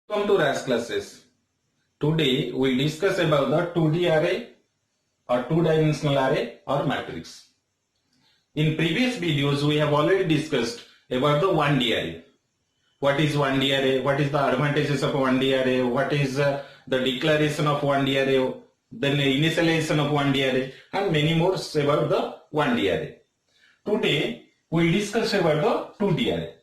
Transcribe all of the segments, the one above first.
Welcome to RAS classes. Today we discuss about the 2D array or two-dimensional array or matrix. In previous videos we have already discussed about the 1D array. What is 1D array? What is the advantages of 1D array? What is the declaration of 1D array? Then the initialization of 1D array and many more about the 1D array. Today we will discuss about the 2D array.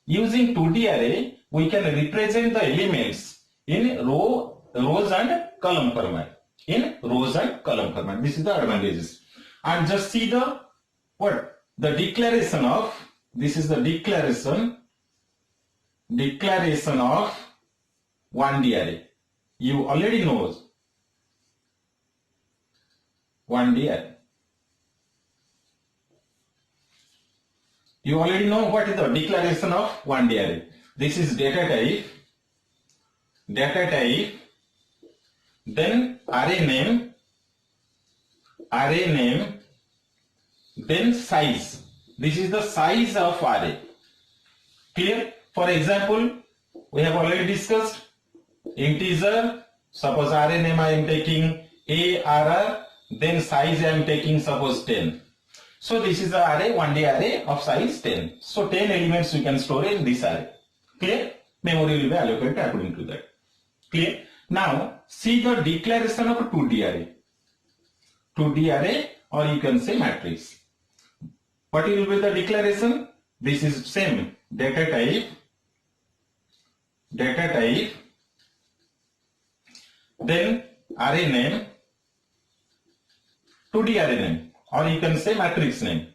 Using 2D array we can represent the elements in rows and column format. This is the advantages. And just see the the declaration of, this is the declaration of 1D array. You already know 1D array. You already know what is the declaration of 1D array. This is data type, then array name, then size. This is the size of array. Clear? For example, we have already discussed integer. Suppose array name I am taking ARR, then size I am taking suppose 10. So this is the array, 1D array of size 10. So 10 elements we can store in this array. Clear? Memory will be allocated according to that. Clear? Now see the declaration of a 2D array. 2D array, or you can say matrix. What will be the declaration? This is same data type, then array name, 2D array name, or you can say matrix name,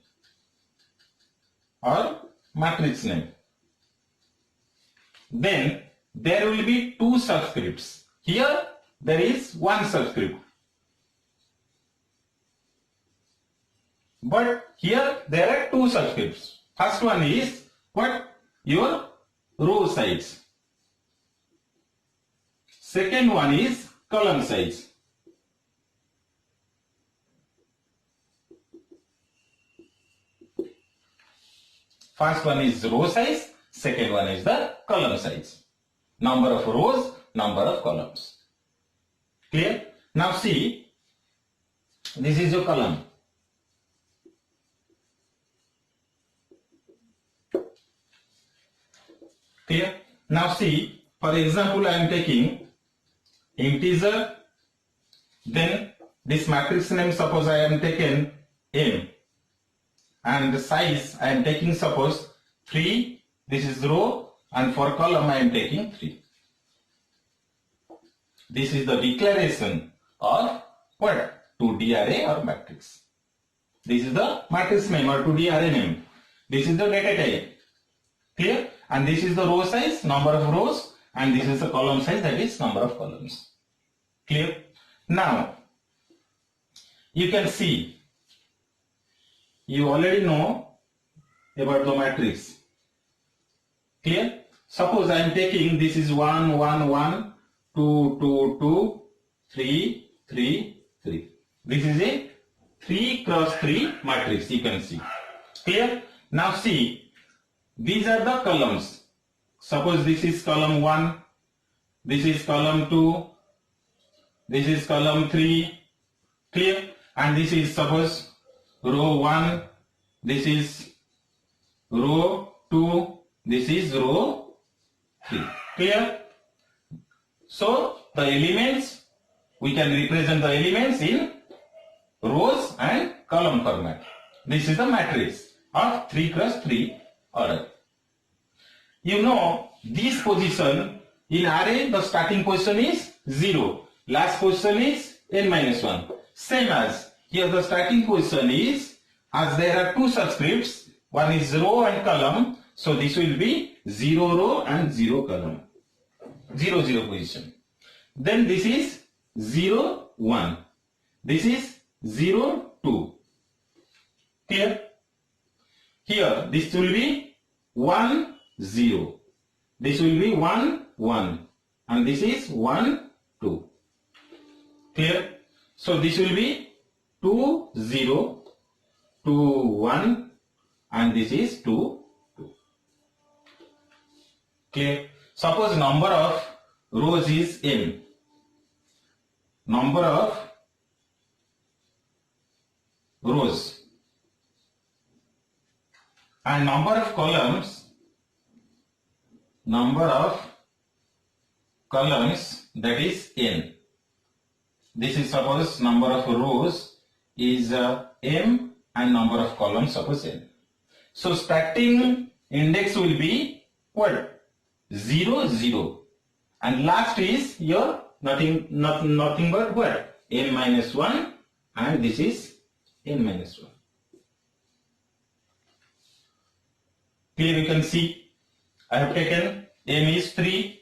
Then there will be two subscripts. Here there is one subscript, but here there are two subscripts. First one is your row size. Second one is column size. First one is row size, second one is the column size. Number of rows, number of columns. Clear? Now see, this is your column. Clear? Now see, for example, I am taking integer, then this matrix name, suppose I am taken M, and the size I am taking suppose 3, this is row, and for column I am taking 3. This is the declaration of 2D array or matrix. This is the matrix name or 2D array name. This is the data type. Clear? And this is the row size, number of rows, and this is the column size, that is number of columns. Clear? Now you can see, you already know about the matrix. Clear? Suppose I am taking, this is 1, 1, 1, 2, 2, 2, 3, 3, 3. This is a 3 cross 3 matrix, you can see. Clear? Now see, these are the columns. Suppose this is column 1, this is column 2, this is column 3. Clear? And this is suppose row 1, this is row 2, this is row 3. Clear? So the elements, we can represent the elements in rows and column format. This is the matrix of 3 cross 3 order. You know this position in array, the starting position is 0, last position is n minus 1. Same as here the starting position is, as there are two subscripts, one is row and column, so this will be 0 row and 0 column, 0 0 position. Then this is 0 1, this is 0 2. Clear? Here this will be 1 0, this will be 1 1, and this is 1 2. Clear? So this will be 2 0, 2 1, and this is 2 2. Clear? Suppose number of rows is n. Number of rows and number of columns that is n. This is suppose number of rows is m and number of columns suppose n. So starting index will be what? 0 0 and last is your nothing but what? n minus 1 and this is n minus 1. Here you can see I have taken m is 3,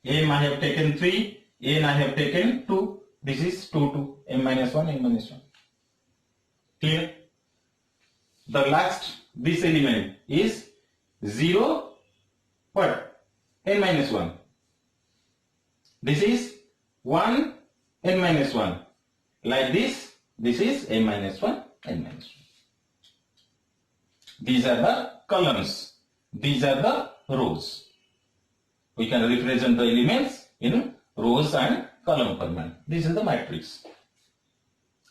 m I have taken 3, n I have taken 2. This is 2 2, m minus 1, n minus 1. Clear? The last, this element is 0, what? N minus 1. This is 1, n minus 1. Like this is n minus 1, n minus 1. These are the columns. These are the rows. We can represent the elements in rows and column format. This is the matrix.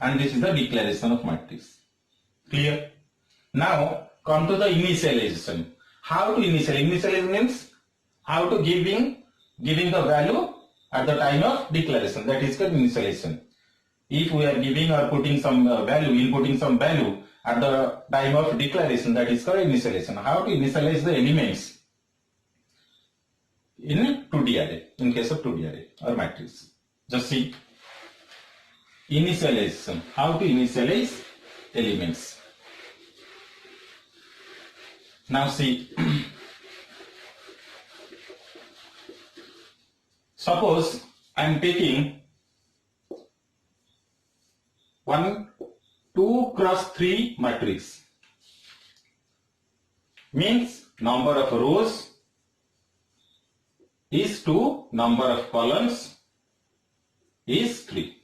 And this is the declaration of matrix. Clear? Now come to the initialization. How to initialize? Initialize means how to giving the value at the time of declaration. That is called initialization. If we are giving or putting some value, inputting some value at the time of declaration, that is called initialization. How to initialize the elements in 2D array, in case of 2D array or matrix. Just see. Initialization. How to initialize elements. Now see. Suppose I am taking 2 cross 3 matrix. Means number of rows is 2, number of columns is 3.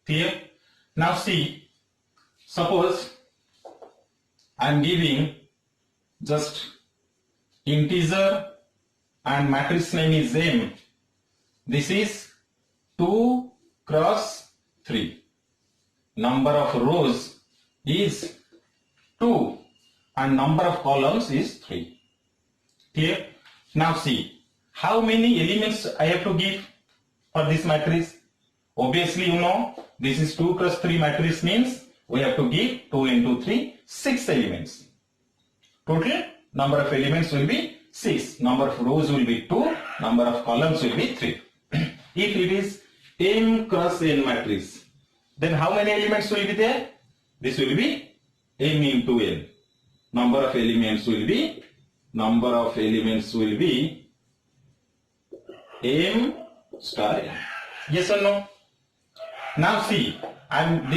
Clear? Now see, suppose I am giving just integer and matrix name is m. This is 2 cross 3. Number of rows is 2 and number of columns is 3. Clear? Now see, how many elements I have to give for this matrix? Obviously you know this is 2 cross 3 matrix means we have to give 2 into 3, 6 elements. Total number of elements will be 6. Number of rows will be 2. Number of columns will be 3. If it is m cross n matrix, then how many elements will be there? This will be m into n. Number of elements will be m star n. Yes or no? Now see, I'm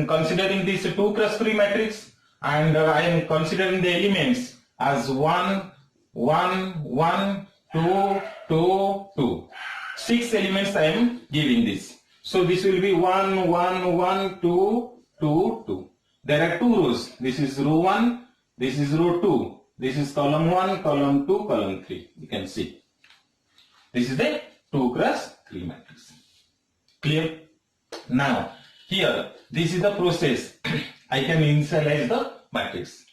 considering this 2 cross 3 matrix and I am considering the elements as 1, 1, 1, 2, 2, 2. 6 elements I am giving this. So this will be 1, 1, 1, 2, 2, 2. There are 2 rows. This is row 1, this is row 2. This is column 1, column 2, column 3. You can see. This is the 2 cross 3 matrix. Clear? Now, here, this is the process. I can initialize the matrix.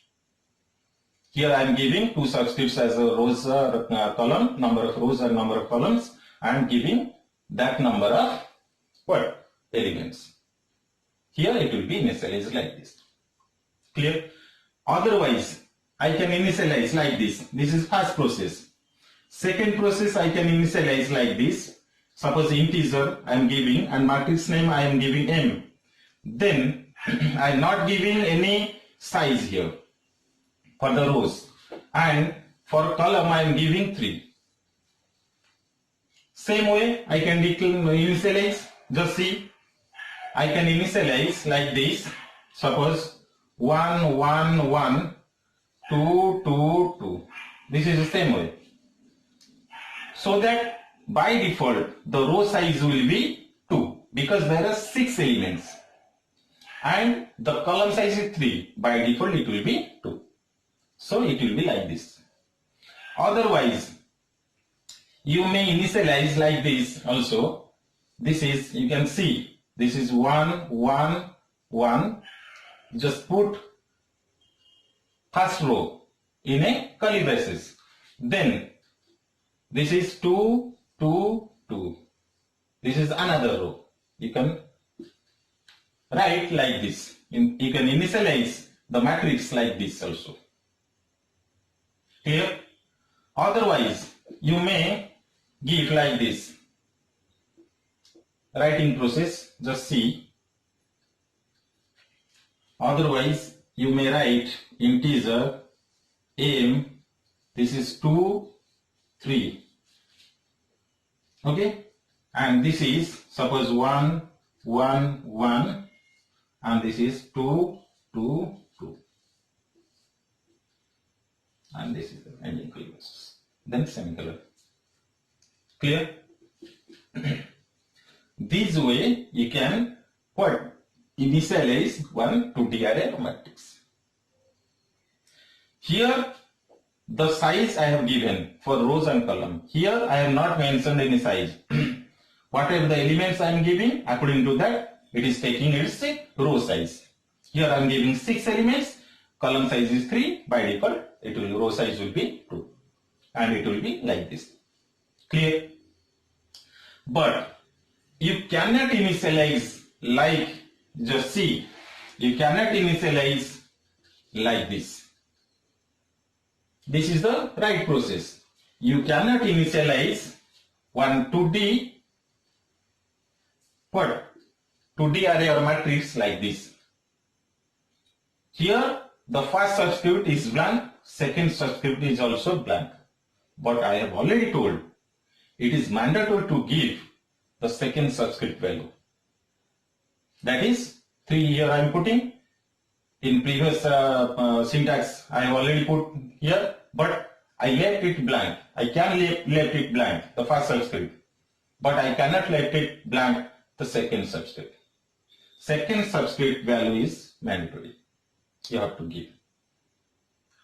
Here I am giving 2 subscripts as a rows column, number of rows and number of columns. I am giving that number of what? Elements. Here it will be initialized like this. Clear? Otherwise, I can initialize like this. This is first process. Second process I can initialize like this. Suppose integer I am giving and matrix name I am giving m. Then I am not giving any size here for the rows, and for column I am giving 3. Same way I can initialize. Just see, I can initialize like this. Suppose 1, 1, 1, 2, 2, 2. This is the same way. So that by default the row size will be 2 because there are 6 elements and the column size is 3. By default it will be 2. So it will be like this. Otherwise, You may initialize like this also. This is, you can see, this is 1, 1, 1. Just put first row in a curly braces. Then this is 2, 2, 2. This is another row. You can write like this. You can initialize the matrix like this also. Clear? Otherwise, you may give like this. Writing process, just see. Otherwise, you may write integer m. This is 2, 3. Okay? And this is, suppose 1, 1, 1. And this is 2, 2, 2. And this is the ending clause. Then semicolon. Clear? This way you can what? Initialize one 2D array matrix. Here the size I have given for rows and column. Here I have not mentioned any size. Whatever the elements I am giving, according to that, it is taking its row size. Here I am giving 6 elements, column size is 3, by default row size will be 2. And it will be like this. Clear? But you cannot initialize like, just see, you cannot initialize like this. This is the right process. You cannot initialize one 2D what? 2D array or matrix like this. Here the first subscript is blank, second subscript is also blank. But I have already told it is mandatory to give the second subscript value. That is 3 here I am putting. In previous syntax I have already put here, but I left it blank. I can left it blank, the first subscript. But I cannot left it blank, the second subscript. Second subscript value is mandatory. You have to give.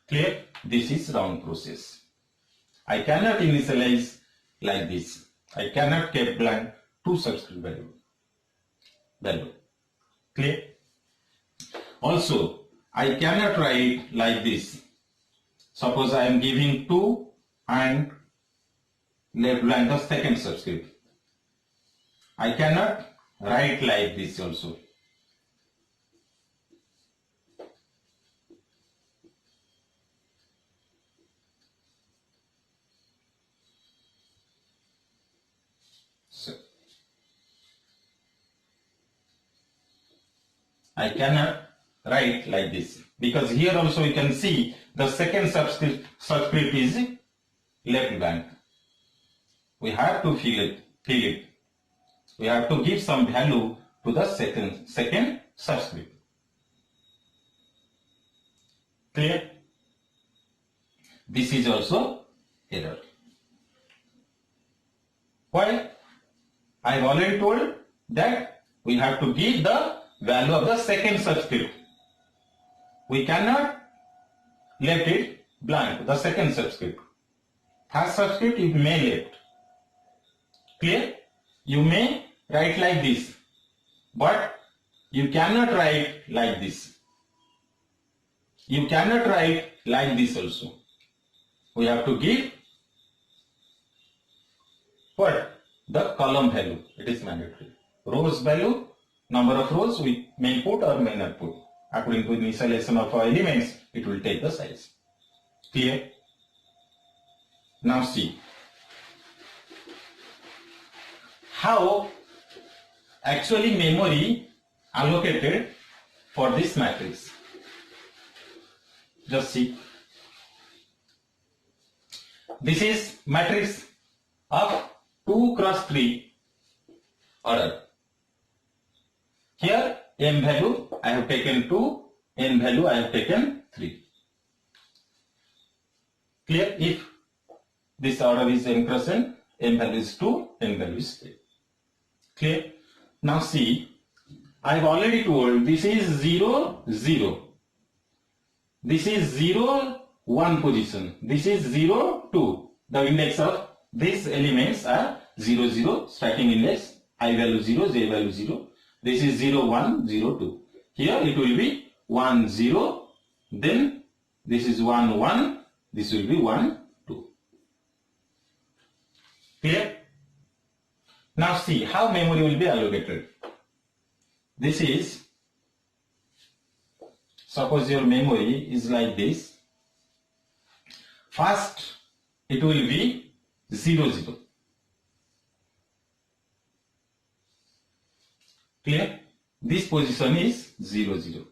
Clear? This is round process. I cannot initialize like this. I cannot keep blank 2 subscript value. Clear? Also, I cannot write like this. Suppose I am giving 2 and left blank the second subscript. I cannot write like this also. So, I cannot write like this because here also you can see the second subscript is left blank. We have to fill it. We have to give some value to the second subscript. Clear? This is also error. Why? I have already told that we have to give the value of the second subscript. We cannot left it blank, the second subscript. First subscript you may left. Clear? You may write like this, but you cannot write like this. You cannot write like this also. We have to give what? The column value. It is mandatory. Rows value, number of rows we may put or may not put. According to initialization of our elements, it will take the size. Clear? Now see how actually memory allocated for this matrix. Just see. This is matrix of 2 cross 3 order. Here m value I have taken 2, n value I have taken 3. Clear? If this order is n cross n, m value is 2, n value is 3. Clear? Now see, I have already told this is 0, 0. This is 0, 1 position. This is 0, 2, the index of these elements are 0, 0, starting index, I value 0, j value 0. This is 0, 1, 0, 2. Here it will be 1, 0, then this is 1, 1, this will be 1, 2. Clear? Now see how memory will be allocated. This is, suppose your memory is like this. First it will be 0, 0. Clear? This position is 0, 0.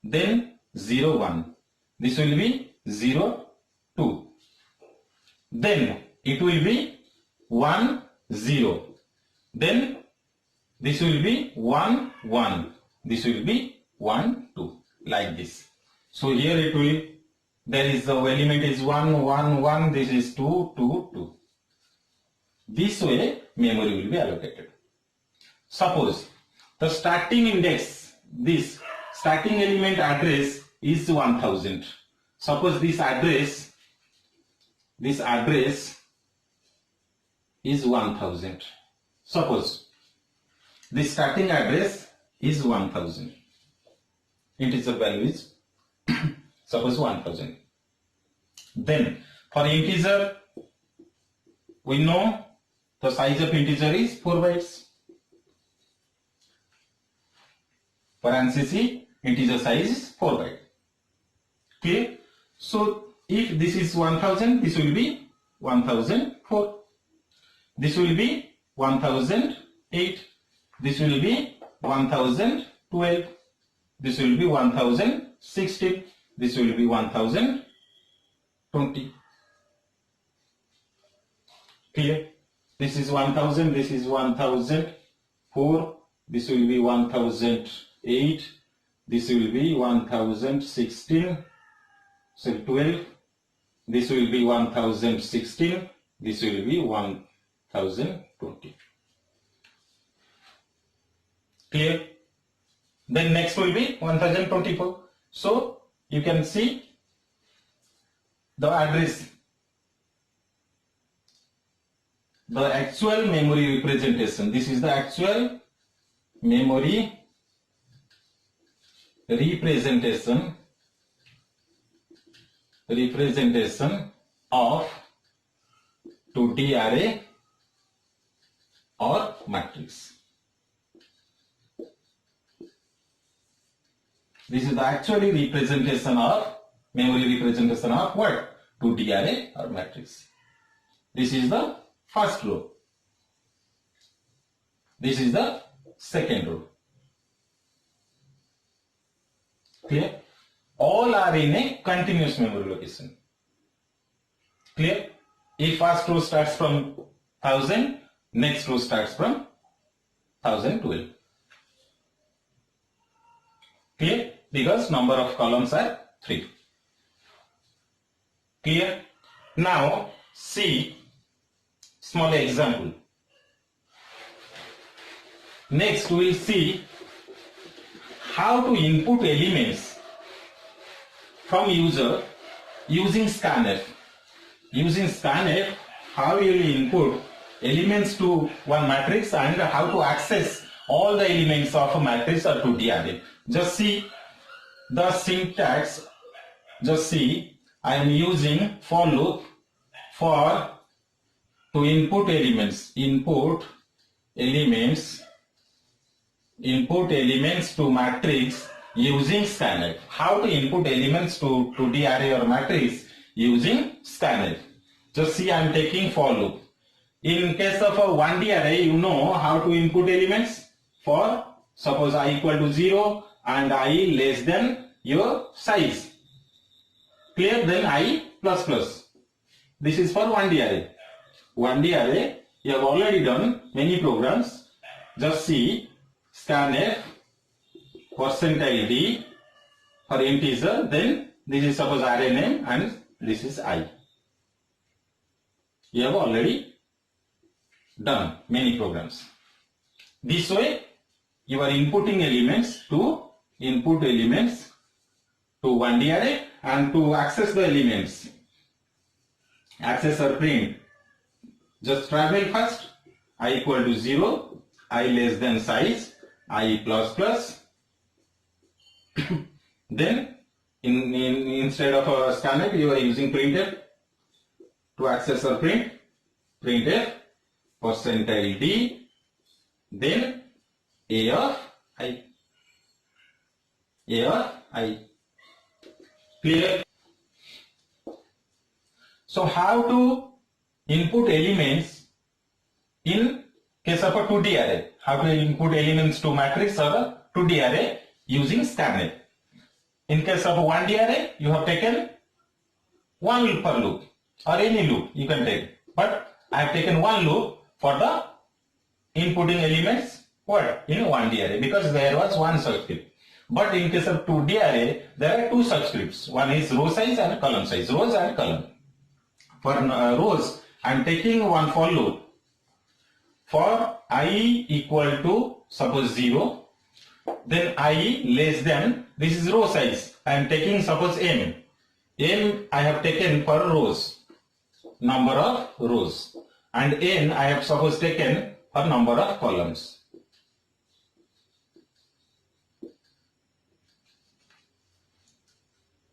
Then 0, 1. This will be 0, 2. Then it will be 1, 0. Then this will be 1, 1. This will be 1, 2. Like this. So here it will, there is the element is 1, 1, 1. This is 2, 2, 2. This way memory will be allocated. Suppose the starting index, this starting element address is 1000. Suppose this address is 1000. Suppose this starting address is 1000. Integer value is suppose 1000. Then for integer, we know the size of integer is 4 bytes. For ANSYS, integer size is 4 bytes. Clear? So if this is 1000, this will be 1004. This will be 1008. This will be 1012. This will be 1016. This will be 1020. Clear? This is 1000. This is 1004. This will be 1008. This will be 1016. So 12. This will be 1016. This will be 1020. Clear? Then next will be 1024. So you can see the address, the actual memory representation. This is the actual memory representation of 2D array or matrix. This is the actually representation of memory representation of what? 2D array or matrix. This is the first row. This is the second row. Clear? All are in a continuous memory location. Clear? If first row starts from 1000, next row starts from 1012. Clear? Because number of columns are 3. Clear? Now see small example. Next we will see how to input elements from user using scanf. Using scanf, how you will input elements to one matrix and how to access all the elements of a matrix or 2D array. Just see the syntax. Just see, I am using for loop for to input elements to matrix using scanf. How to input elements to 2D array or matrix using scanf. Just see, I am taking for loop. In case of a 1D array, you know how to input elements. For suppose I equal to 0 and I less than your size. Clear? Then I plus plus. This is for 1D array. 1D array, you have already done many programs. Just see scanf %d for integer, then this is suppose array name and this is I. You have already done many programs. This way you are inputting elements to 1D array and to access the elements, access or print Just travel first. I equal to 0, I less than size, I plus plus. Then instead of a scanf, you are using printf to access or print. Printf percentile d, then a of I. A of I. Clear? So how to input elements in case of a 2D array? How to input elements to matrix or a 2D array using scanf? In case of a 1D array, you have taken one loop per loop or any loop you can take. But I have taken one loop for the inputting elements what in 1D array because there was one subscript. But in case of 2D array, there are two subscripts. One is row size and column size, rows and column. For rows, I am taking one for loop. For I equal to suppose 0, then I less than, this is row size. I am taking suppose m. M I have taken for rows, number of rows. And n I have suppose taken for number of columns.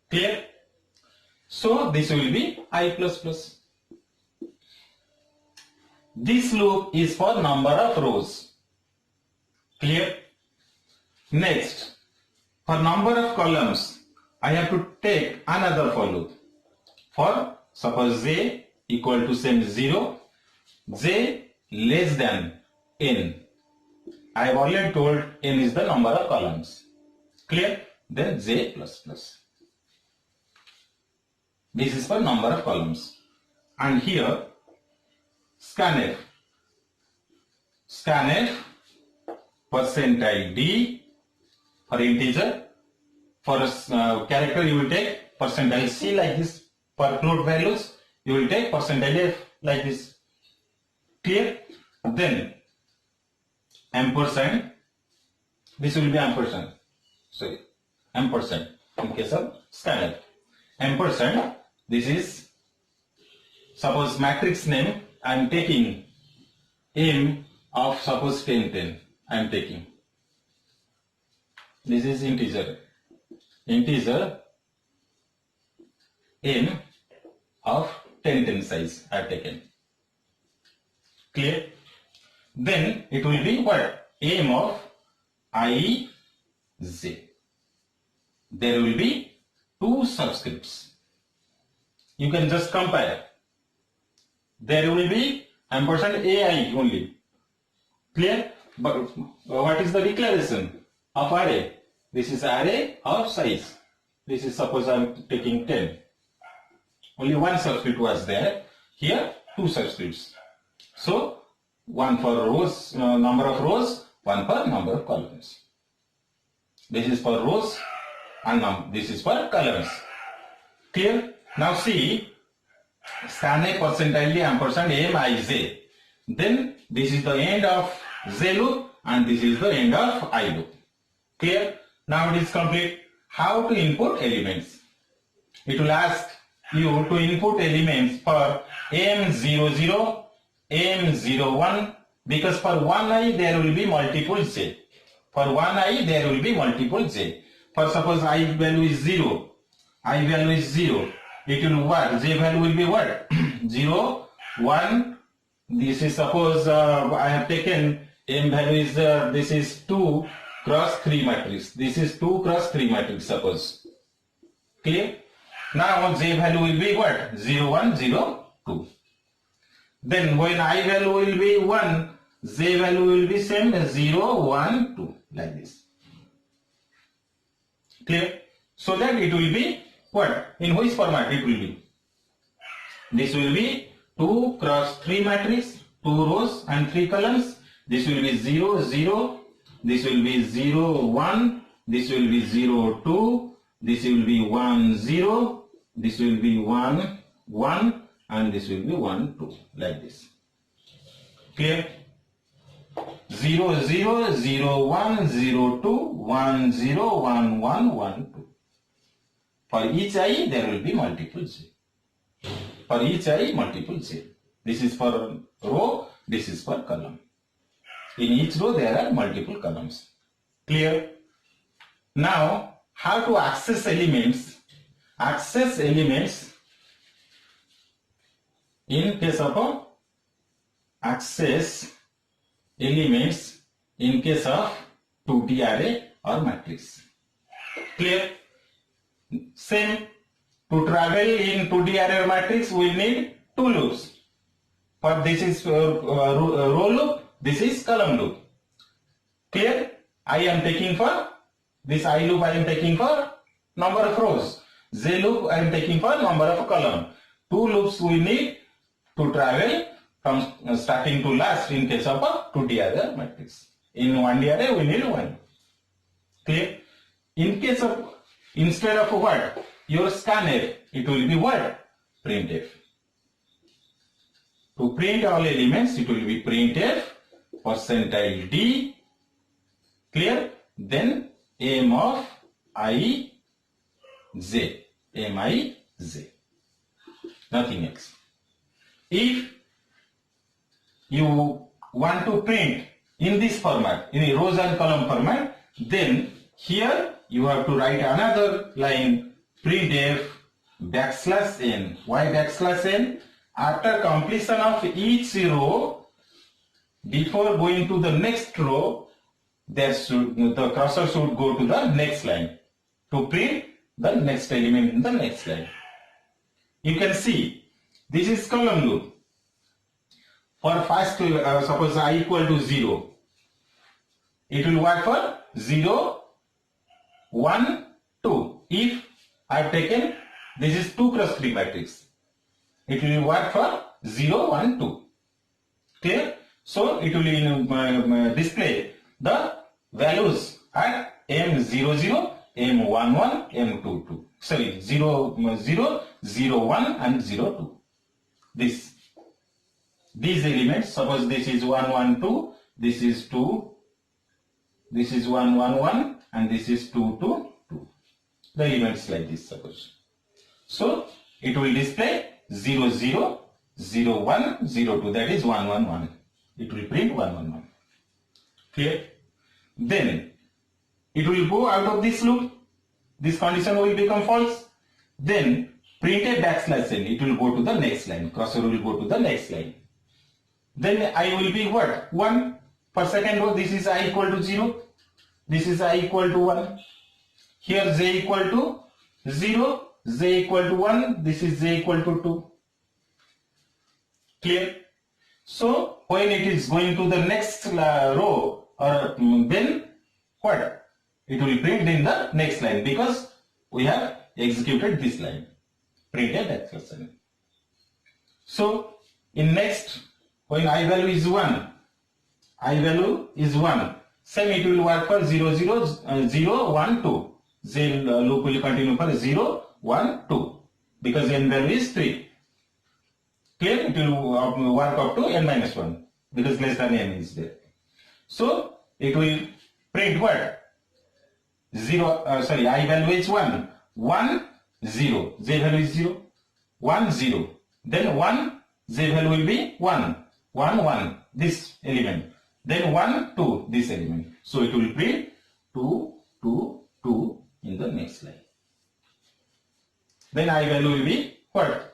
Clear? So this will be I plus plus. This loop is for number of rows. Clear? Next, for number of columns, I have to take another for loop. For suppose j equal to same 0, j less than n. I have already told n is the number of columns. Clear? Then j plus plus. This is for number of columns. And here scanf. Scanf percentile d for integer. For character you will take percentile c like this. For float values you will take percentile f like this. Clear? Then ampersand. This will be ampersand. Sorry, ampersand in case of scanf. Ampersand. This is suppose matrix name. I am taking m of suppose 10 10. I am taking. This is integer. Integer m of 10 10 size I have taken. Clear? Then it will be what? M of I j. There will be two subscripts. You can just compare. There will be ampersand ai only. Clear? But what is the declaration of array? This is array of size. This is suppose I am taking 10. Only one subscript was there. Here two subscripts. So one for rows, number of rows, one for number of columns. This is for rows and this is for columns. Clear? Now see, scanf percentile ampersand m I j. Then this is the end of j loop and this is the end of I loop. Clear? Now it is complete. How to input elements? It will ask you to input elements for m00, m01 because for one I there will be multiple j. For one I there will be multiple j. For suppose I value is 0, I value is 0. It will what? J value will be what? 0, 1. This is suppose I have taken m value is this is 2 cross 3 matrix. This is 2 cross 3 matrix suppose. Clear? Now j value will be what? 0, 1, 0, 2. Then when I value will be 1, j value will be same as 0, 1, 2 like this. Clear? So that it will be what? In which format it will be? This will be 2 cross 3 matrix, 2 rows and 3 columns. This will be 0, 0. This will be 0, 1. This will be 0, 2. This will be 1, 0. This will be 1, 1. And this will be 1, 2. Like this. Clear? 0, 0, 0, 1, 0, 2, 1, 0, 1, 1, 1, 2. For each I, there will be multiple j. For each I, multiple j. This is for row, this is per column. In each row there are multiple columns. Clear? Now, how to access elements? Access elements in case of a access elements in case of 2D array or matrix. Clear? Same. To travel in 2D array or matrix, we need two loops. For this is row loop, this is column loop. Clear? I am taking for this I loop, I am taking for number of rows. J loop, I am taking for number of column. Two loops we need to travel from starting to last in case of a 2D array or matrix. In 1D array, we need one. Clear? In case of, instead of what? Your scanf, it will be what? Printf. To print all elements, it will be printf %d. Clear? Then m of I, j. M-I, j. Nothing else. If you want to print in this format, in a rows and column format, then here you have to write another line, printf \n. Why \n? After completion of each row, before going to the next row, the cursor should go to the next line to print the next element in the next line. You can see this is column loop. For first, suppose I equal to 0, it will work for 0, 1, 2. If I have taken, this is 2 cross 3 matrix, it will work for 0, 1, 2. Clear? So it will display the values at M00, M11, M22. Sorry, 0, 0, 0, 1 and 0, 2. These elements, suppose this is 1, 1, 2, this is 2, this is 1, 1, 1 and this is 2, 2, 2. The elements like this, suppose. So it will display 0, 0, 0, 1, 0, 2, that is 1, 1, 1. It will print 1, 1, 1. Clear? Then it will go out of this loop. This condition will become false. Then print a \n. It will go to the next line. Cursor will go to the next line. Then I will be what? 1. For second row, this is I equal to 0. This is I equal to 1. Here j equal to 0. J equal to 1. This is j equal to 2. Clear? So when it is going to the next row, or then what? It will print in the next line because we have executed this line. Printed \n. So in next, when I value is 1, I value is 1. Same it will work for 0, 0, 0, 1, 2. J loop will continue for 0, 1, 2 because n value is 3. Clear? It will work up to n-1 because less than n is there. So it will print what? 0, I value is 1. 1, 0. J value is 0. 1, 0. Then 1, J value will be 1. 1, 1. This element. Then 1, 2. This element. So it will print 2, 2, 2 in the next line. Then I value will be what?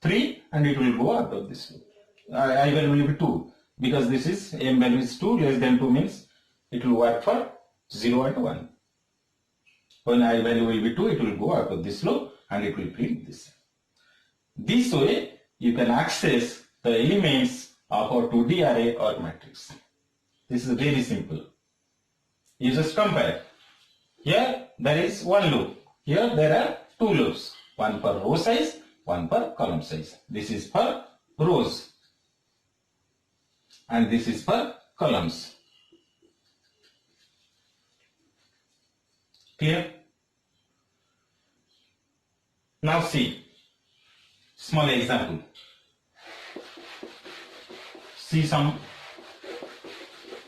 3 and it will go out of this loop. I value will be 2 because this is m value is 2, less than 2 means it will work for 0 and 1. When I value will be 2, it will go out of this loop and it will print this. This way you can access the elements of a 2D array or matrix. This is very simple. You just compare. Here there is one loop. Here there are two loops. One per row size, one per column size. This is per rows and this is per columns. Clear? Now see, small example. See some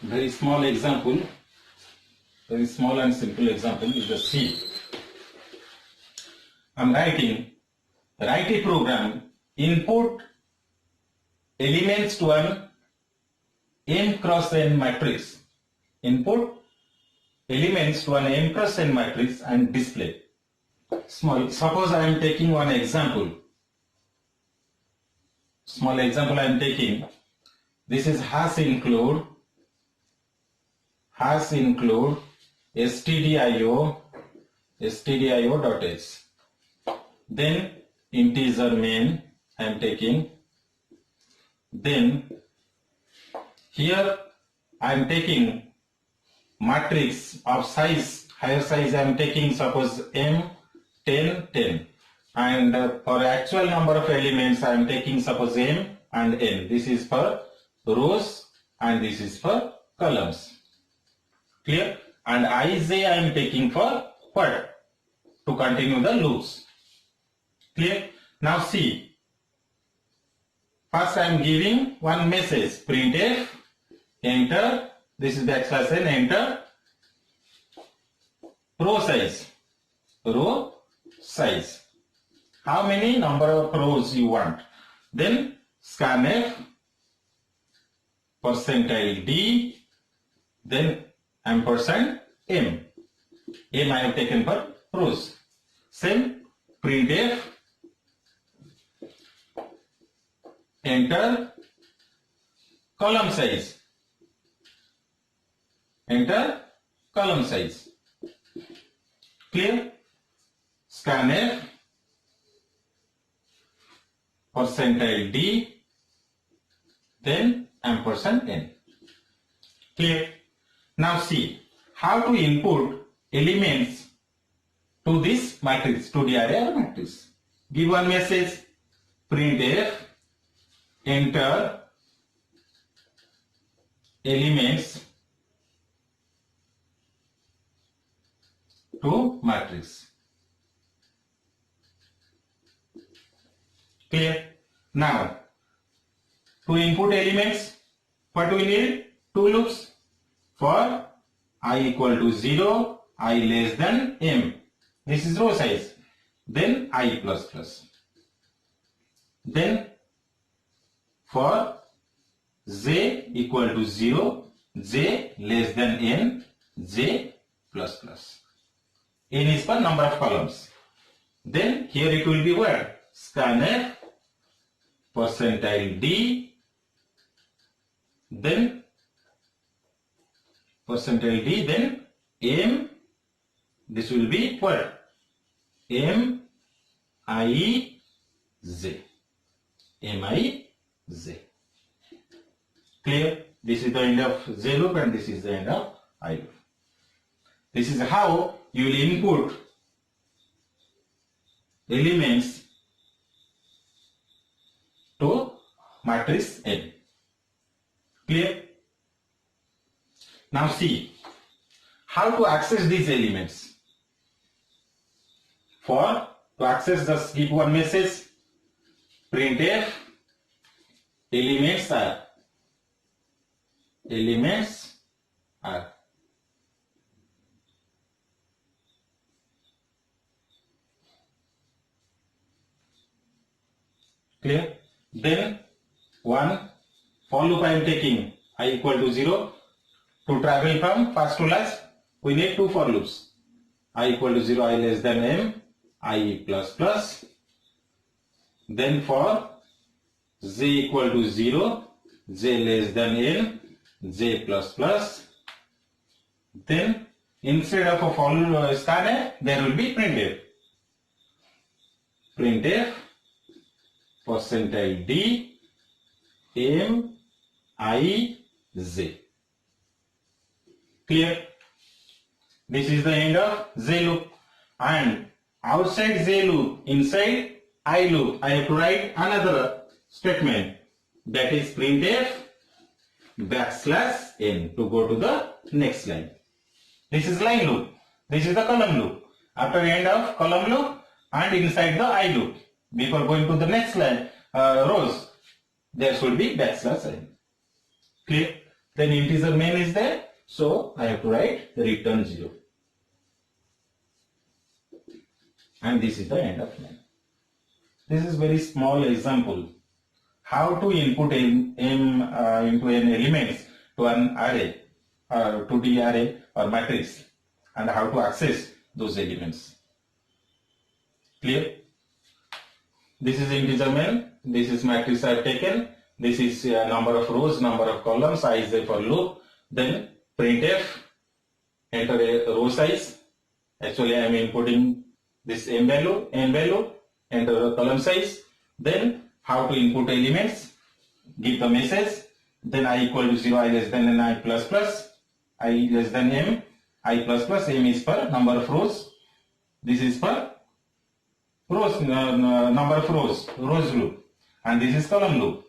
very small example, very small and simple example is the C. I am writing, write a program, input elements to an m cross n matrix. Input elements to an m cross n matrix and display. Small. Suppose I am taking one example. Small example I am taking. This is hash include stdio.h. Then integer main I am taking. Then here I am taking matrix of size, higher size I am taking, suppose m 10 10, and for actual number of elements I am taking suppose m and n. This is for rows and this is for columns. Clear? And ij I am taking for what? To continue the loops. Clear? Now see. First I am giving one message, printf, enter, this is backslash n, enter, row size. How many number of rows you want? Then scanf, %d, then ampersand m. M I have taken for rows. Same printf, enter, column size. Enter column size. Clear? Scanf, %d, then ampersand n. Clear? Now see how to input elements to this matrix, to the array or matrix. Give one message, printf, enter elements to matrix. Clear? Now, to input elements, what we need? Two loops. For I equal to 0, I less than m. This is row size. Then I plus plus. Then for j equal to 0, j less than n, j plus plus. N is for number of columns. Then here it will be what? Scanf, %d, then %d, then m, this will be what? M, I, j. M, I, j. Clear? This is the end of j loop and this is the end of I loop. This is how you will input elements to matrix N. Clear? Now see how to access these elements. To access, just give one message, printf elements are. Clear? Then one for loop I am taking I equal to 0. To travel from first to last, we need two for loops. I equal to 0, I less than m, I plus plus. Then for j equal to 0, j less than n, j plus plus. Then instead of a for scanf, there will be printf. Printf %d m I j. Clear? This is the end of j loop, and outside j loop, inside I loop, I have to write another statement, that is printf \n to go to the next line. This is line loop. This is the column loop. After the end of column loop and inside the I loop, before going to the next line rows, there should be \n. Clear? Then integer main is there, so I have to write return 0. And this is the end of main. This is very small example how to input into an elements to an array or 2D array or matrix, and how to access those elements. Clear? This is integer main, this is matrix I have taken, this is number of rows, number of columns, ij for loop, then printf, enter a row size. Actually I am inputting this n value, enter the column size, then how to input elements, give the message, then I equal to 0, I less than n, I plus plus, I less than m, I plus plus, m is for number of rows, this is for rows, number of rows loop, and this is column loop.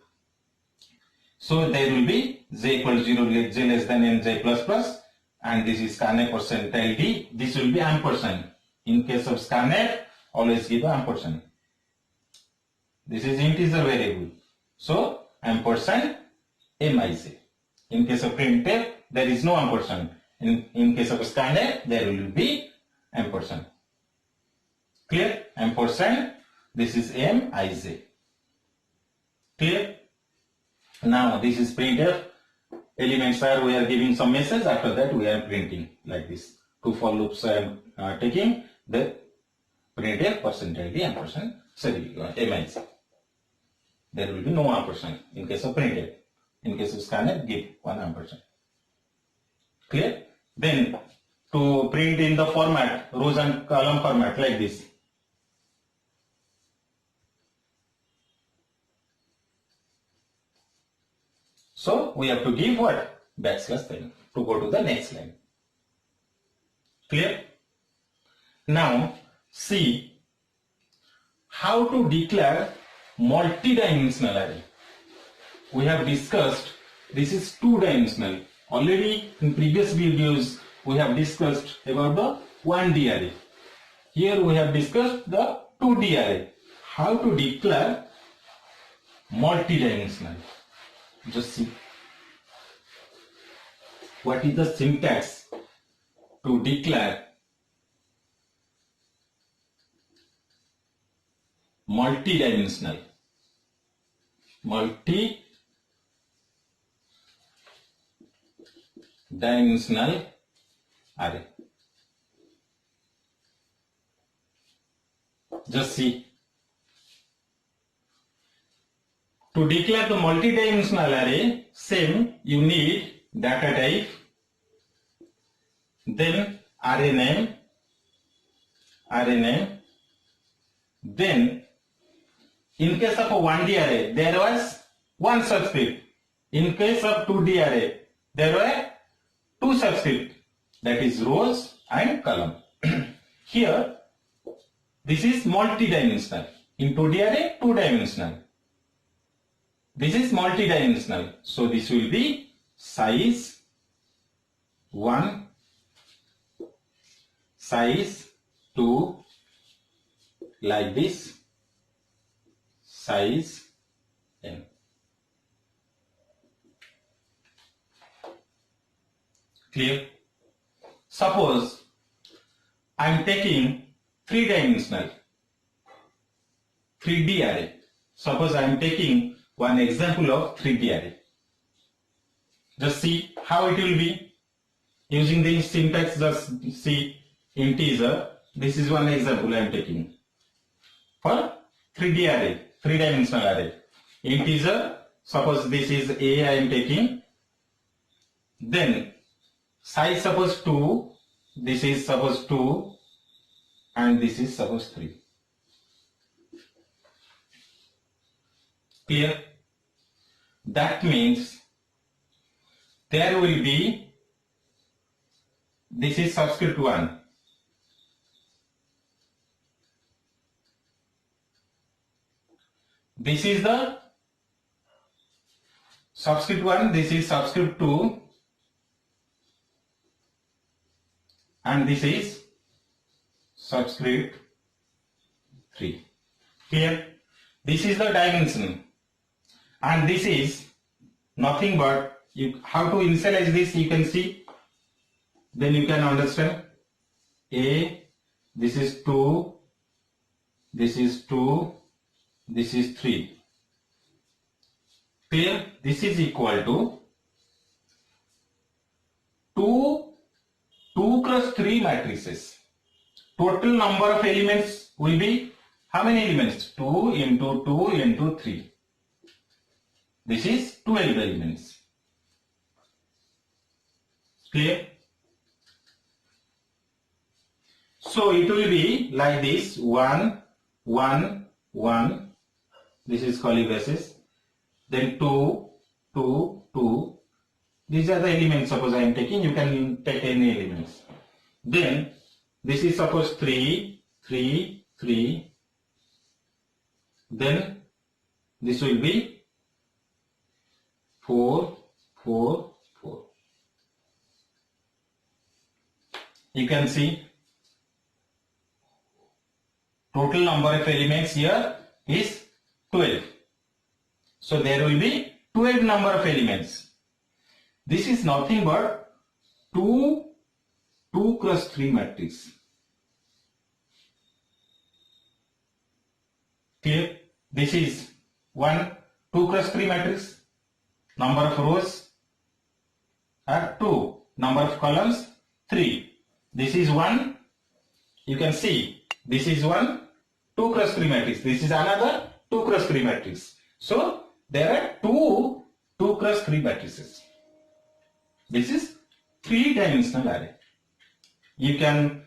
So there will be j equal to 0, j less than n, j plus plus, and this is scanf %d, this will be ampersand. In case of scanf, always give the ampersand. This is integer variable. So ampersand mij. In case of printf, there is no ampersand. In case of scanf, there will be ampersand. Clear? Ampersand, this is mij. Clear? Now this is printf. Elements are, we are giving some message, after that we are printing like this. Two for loops I am taking, the printf %d ampersand, sorry, mij. There will be no ampersand in case of printf. In case of scanf, give 1 ampersand. Clear? Then to print in the format, rows and column format like this. So we have to give what? \n to go to the next line. Clear? Now see how to declare multi-dimensional array. We have discussed this is 2-dimensional. Already in previous videos we have discussed about the 1D array. Here we have discussed the 2D array. How to declare multi-dimensional. Just see what is the syntax to declare multi-dimensional array. Just see. To declare the multi-dimensional array, same, you need data type, then array name, then in case of a 1D array, there was one subscript. In case of 2D array, there were two subscripts, that is rows and column. Here, this is multi-dimensional. In 2D array, 2-dimensional. This is multi-dimensional. So this will be size 1, size 2, like this, size n. Clear? Suppose I am taking 3-dimensional 3D array. Suppose I am taking one example of 3D array. Just see how it will be. Using the syntax, just see integer. This is one example I am taking for 3D array, 3-dimensional array. Integer, suppose this is A I am taking. Then size suppose 2, this is suppose 2, and this is suppose 3. Clear? That means there will be, this is subscript 1. This is the subscript 1, this is subscript 2, and this is subscript 3. Here, this is the dimension, and this is nothing but, how to initialize this you can see, then you can understand. A, this is 2, this is 2, this is 3. Clear? This is equal to 2 cross 3 matrices. Total number of elements will be how many elements? 2 into 2 into 3. This is 12 elements. Clear? So it will be like this: 1, 1, 1. This is curly braces. Then 2, 2, 2. These are the elements. Suppose I am taking. You can take any elements. Then this is suppose 3, 3, 3. Then this will be 4, 4, 4. You can see total number of elements here is 12. So there will be 12 number of elements. This is nothing but 2 cross 3 matrix. Clear? This is 2 cross 3 matrix. Number of rows are 2. Number of columns 3. This is 1. You can see this is 2 cross 3 matrix. This is another 2 cross 3 matrix. So there are 2 cross 3 matrices. This is 3-dimensional array. You can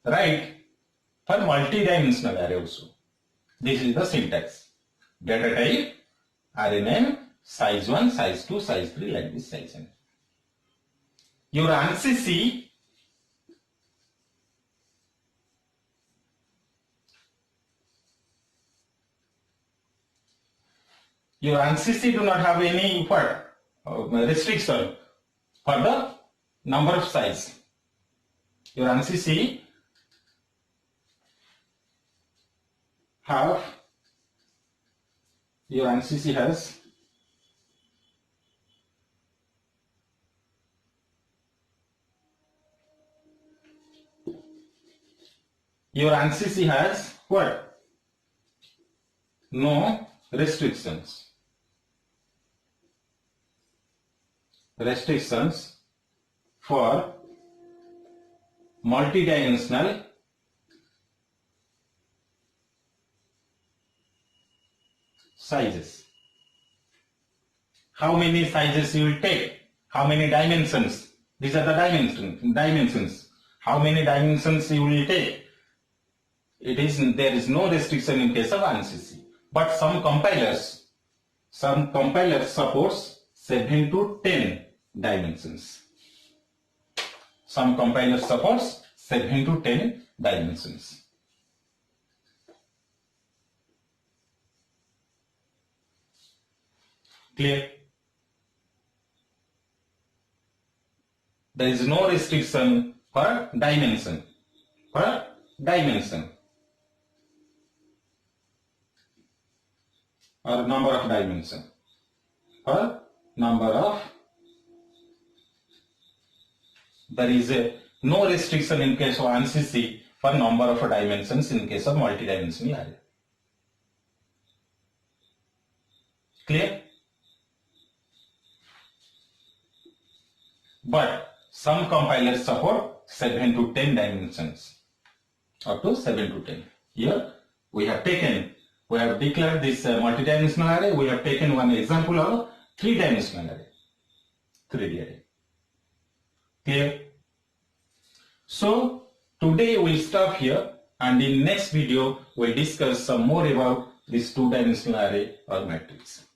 write for multi-dimensional array also. This is the syntax. Data type, array name, size 1, size 2, size 3, like this size n. Your ANSYS do not have any restriction for the number of size. Your ANSYS has what? No restrictions. Restrictions for multidimensional sizes. How many sizes you will take? How many dimensions? These are the dimensions. How many dimensions you will take? There is no restriction in case of ANSYS. But some compilers supports 7 to 10 dimensions. Some compilers supports 7 to 10 dimensions. Clear? There is no restriction for dimension. Or number of dimension. There is no restriction in case of ANSYS for number of dimensions in case of multidimensional array. Clear? But some compilers support 7 to 10 dimensions. Up to 7 to 10. Here we have declared this multidimensional array. We have taken one example of 3-dimensional array. 3D array. Clear? So today we'll stop here, and in next video we'll discuss some more about this 2-dimensional array or matrix.